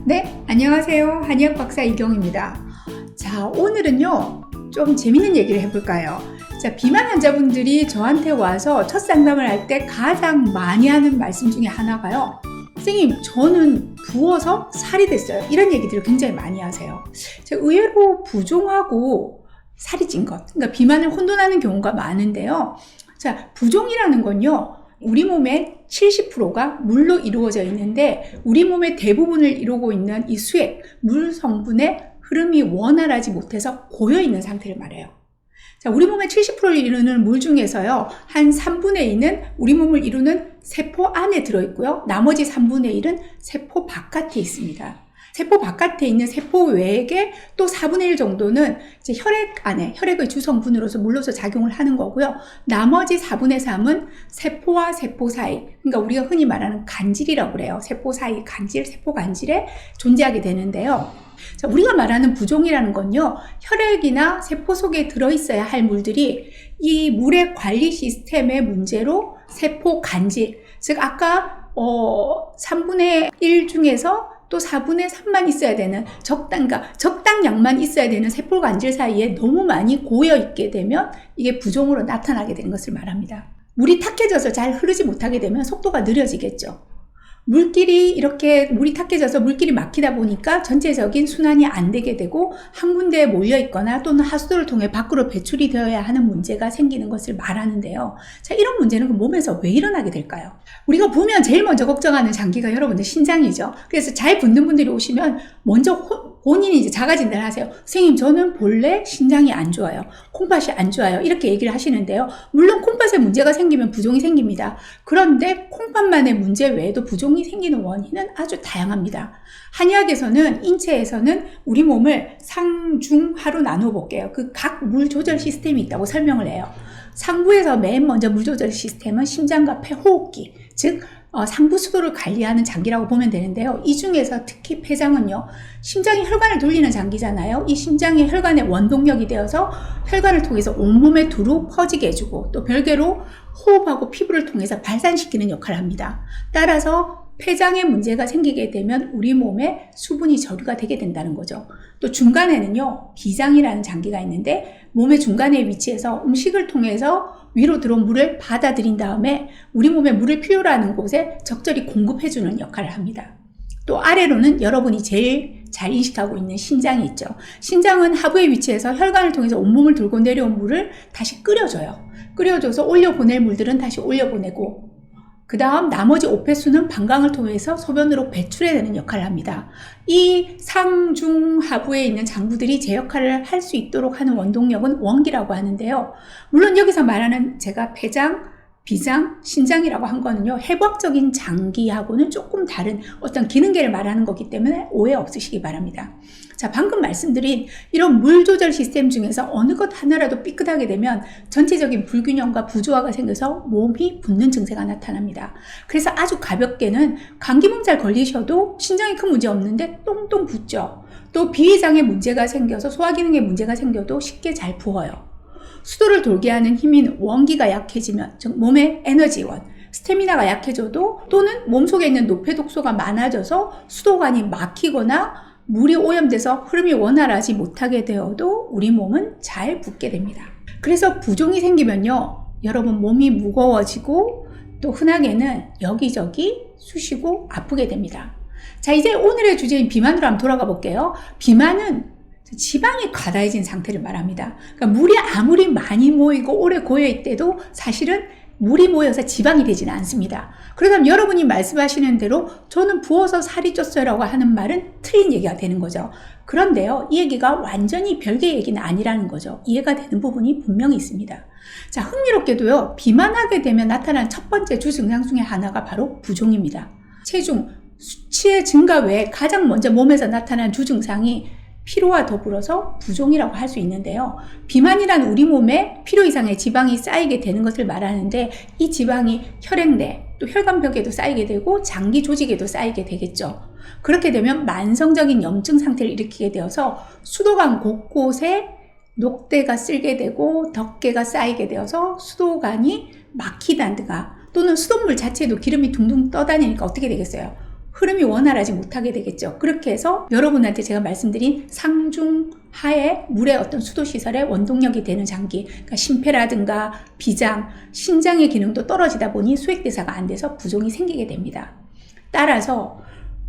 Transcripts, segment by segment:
네, 안녕하세요. 한의학 박사 이경입니다. 자, 오늘은요, 좀 재밌는 얘기를 해볼까요? 자, 비만 환자분들이 저한테 와서 첫 상담을 할 때 가장 많이 하는 말씀 중에 하나가요. 선생님, 저는 부어서 살이 됐어요. 이런 얘기들을 굉장히 많이 하세요. 의외로 부종하고 살이 찐 것, 그러니까 비만을 혼돈하는 경우가 많은데요. 자, 부종이라는 건요, 우리 몸의 70%가 물로 이루어져 있는데 우리 몸의 대부분을 이루고 있는 이 수액, 물 성분의 흐름이 원활하지 못해서 고여있는 상태를 말해요. 자, 우리 몸의 70%를 이루는 물 중에서요, 한 3분의 2는 우리 몸을 이루는 세포 안에 들어있고요, 나머지 3분의 1은 세포 바깥에 있습니다. 세포 바깥에 있는 세포 외액의 또 4분의 1 정도는 이제 혈액 안에, 혈액의 주성분으로서 물로서 작용을 하는 거고요. 나머지 4분의 3은 세포와 세포 사이, 그러니까 우리가 흔히 말하는 간질이라고 그래요. 세포 사이 간질, 세포 간질에 존재하게 되는데요. 자, 우리가 말하는 부종이라는 건요, 혈액이나 세포 속에 들어있어야 할 물들이 이 물의 관리 시스템의 문제로 세포 간질, 즉 아까 3분의 1 중에서 또 4분의 3만 있어야 되는 적당량만 있어야 되는 세포 간질 사이에 너무 많이 고여 있게 되면 이게 부종으로 나타나게 되는 것을 말합니다. 물이 탁해져서 잘 흐르지 못하게 되면 속도가 느려지겠죠. 물이 탁해져서 물길이 막히다 보니까 전체적인 순환이 안 되게 되고 한 군데에 몰려 있거나 또는 하수도를 통해 밖으로 배출이 되어야 하는 문제가 생기는 것을 말하는데요. 자, 이런 문제는 그 몸에서 왜 일어나게 될까요? 우리가 보면 제일 먼저 걱정하는 장기가 여러분들 신장이죠. 그래서 잘 붓는 분들이 오시면 먼저 본인이 이제 자가 진단을 하세요. 선생님, 저는 본래 신장이 안 좋아요. 콩팥이 안 좋아요. 이렇게 얘기를 하시는데요. 물론 콩팥에 문제가 생기면 부종이 생깁니다. 그런데 콩팥만의 문제 외에도 부종이 생기는 원인은 아주 다양합니다. 한의학에서는, 인체에서는 우리 몸을 상, 중, 하로 나누어 볼게요. 그 각 물 조절 시스템이 있다고 설명을 해요. 상부에서 맨 먼저 물 조절 시스템은 심장과 폐, 호흡기, 즉 상부 수도를 관리하는 장기라고 보면 되는데요. 이 중에서 특히 폐장은요, 심장이 혈관을 돌리는 장기잖아요. 이 심장이 혈관의 원동력이 되어서 혈관을 통해서 온몸에 두루 퍼지게 해주고, 또 별개로 호흡하고 피부를 통해서 발산시키는 역할을 합니다. 따라서 폐장에 문제가 생기게 되면 우리 몸에 수분이 저류가 되게 된다는 거죠. 또 중간에는요, 비장이라는 장기가 있는데 몸의 중간에 위치해서 음식을 통해서 위로 들어온 물을 받아들인 다음에 우리 몸에 물을 필요로 하는 곳에 적절히 공급해주는 역할을 합니다. 또 아래로는 여러분이 제일 잘 인식하고 있는 신장이 있죠. 신장은 하부에 위치해서 혈관을 통해서 온몸을 돌고 내려온 물을 다시 끓여줘요. 끓여줘서 올려보낼 물들은 다시 올려보내고, 그 다음 나머지 5폐수는 방광을 통해서 소변으로 배출해내는 역할을 합니다. 이 상, 중, 하부에 있는 장부들이 제 역할을 할 수 있도록 하는 원동력은 원기라고 하는데요. 물론 여기서 말하는 제가 폐장, 비장, 신장이라고 한 거는요, 해부학적인 장기하고는 조금 다른 어떤 기능계를 말하는 거기 때문에 오해 없으시기 바랍니다. 자, 방금 말씀드린 이런 물 조절 시스템 중에서 어느 것 하나라도 삐끗하게 되면 전체적인 불균형과 부조화가 생겨서 몸이 붓는 증세가 나타납니다. 그래서 아주 가볍게는 감기 몸살 걸리셔도 신장이 큰 문제 없는데 똥똥 붓죠. 또 비위장에 문제가 생겨서 소화기능에 문제가 생겨도 쉽게 잘 부어요. 수도를 돌게 하는 힘인 원기가 약해지면, 즉 몸의 에너지원, 스태미나가 약해져도, 또는 몸속에 있는 노폐독소가 많아져서 수도관이 막히거나 물이 오염돼서 흐름이 원활하지 못하게 되어도 우리 몸은 잘 붓게 됩니다. 그래서 부종이 생기면요, 여러분 몸이 무거워지고 또 흔하게는 여기저기 쑤시고 아프게 됩니다. 자, 이제 오늘의 주제인 비만으로 한번 돌아가 볼게요. 비만은 지방이 과다해진 상태를 말합니다. 그러니까 물이 아무리 많이 모이고 오래 고여있대도 사실은 물이 모여서 지방이 되지는 않습니다. 그러다면 여러분이 말씀하시는 대로 저는 부어서 살이 쪘어요 라고 하는 말은 틀린 얘기가 되는 거죠. 그런데요, 이 얘기가 완전히 별개의 얘기는 아니라는 거죠. 이해가 되는 부분이 분명히 있습니다. 자, 흥미롭게도요, 비만하게 되면 나타나는 첫 번째 주 증상 중에 하나가 바로 부종입니다. 체중, 수치의 증가 외에 가장 먼저 몸에서 나타나는 주 증상이 피로와 더불어서 부종이라고 할 수 있는데요. 비만이란 우리 몸에 필요 이상의 지방이 쌓이게 되는 것을 말하는데, 이 지방이 혈액 내, 또 혈관벽에도 쌓이게 되고 장기 조직에도 쌓이게 되겠죠. 그렇게 되면 만성적인 염증 상태를 일으키게 되어서 수도관 곳곳에 녹대가 쓸게 되고 덕계가 쌓이게 되어서 수도관이 막히다든가, 또는 수돗물 자체도 기름이 둥둥 떠다니니까 어떻게 되겠어요? 흐름이 원활하지 못하게 되겠죠. 그렇게 해서 여러분한테 제가 말씀드린 상중하의 물의 어떤 수도시설의 원동력이 되는 장기, 그러니까 심폐라든가 비장, 신장의 기능도 떨어지다 보니 수액대사가 안 돼서 부종이 생기게 됩니다. 따라서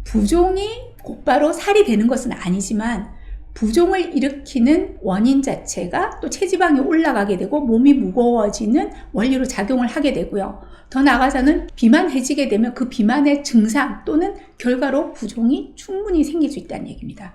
부종이 곧바로 살이 되는 것은 아니지만 부종을 일으키는 원인 자체가 또 체지방이 올라가게 되고 몸이 무거워지는 원리로 작용을 하게 되고요. 더 나아가서는 비만해지게 되면 그 비만의 증상 또는 결과로 부종이 충분히 생길 수 있다는 얘기입니다.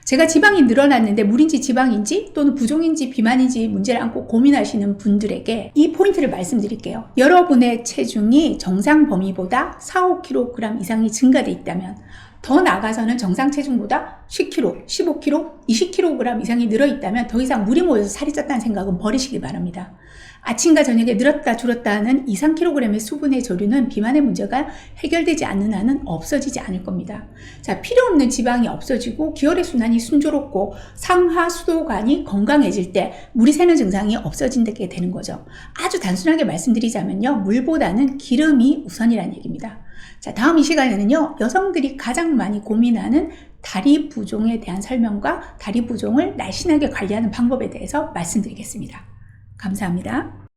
제가 지방이 늘어났는데 물인지 지방인지 또는 부종인지 비만인지 문제를 안고 고민하시는 분들에게 이 포인트를 말씀드릴게요. 여러분의 체중이 정상 범위보다 4-5kg 이상이 증가돼 있다면, 더 나아가서는 정상 체중보다 10kg, 15kg, 20kg 이상이 늘어 있다면 더 이상 물이 모여서 살이 쪘다는 생각은 버리시기 바랍니다. 아침과 저녁에 늘었다 줄었다 하는 2-3kg의 수분의 조류는 비만의 문제가 해결되지 않는 한은 없어지지 않을 겁니다. 자, 필요 없는 지방이 없어지고 기혈의 순환이 순조롭고 상하수도관이 건강해질 때 물이 새는 증상이 없어진게 되는 거죠. 아주 단순하게 말씀드리자면요, 물보다는 기름이 우선이라는 얘기입니다. 자, 다음 이 시간에는요, 여성들이 가장 많이 고민하는 다리 부종에 대한 설명과 다리 부종을 날씬하게 관리하는 방법에 대해서 말씀드리겠습니다. 감사합니다.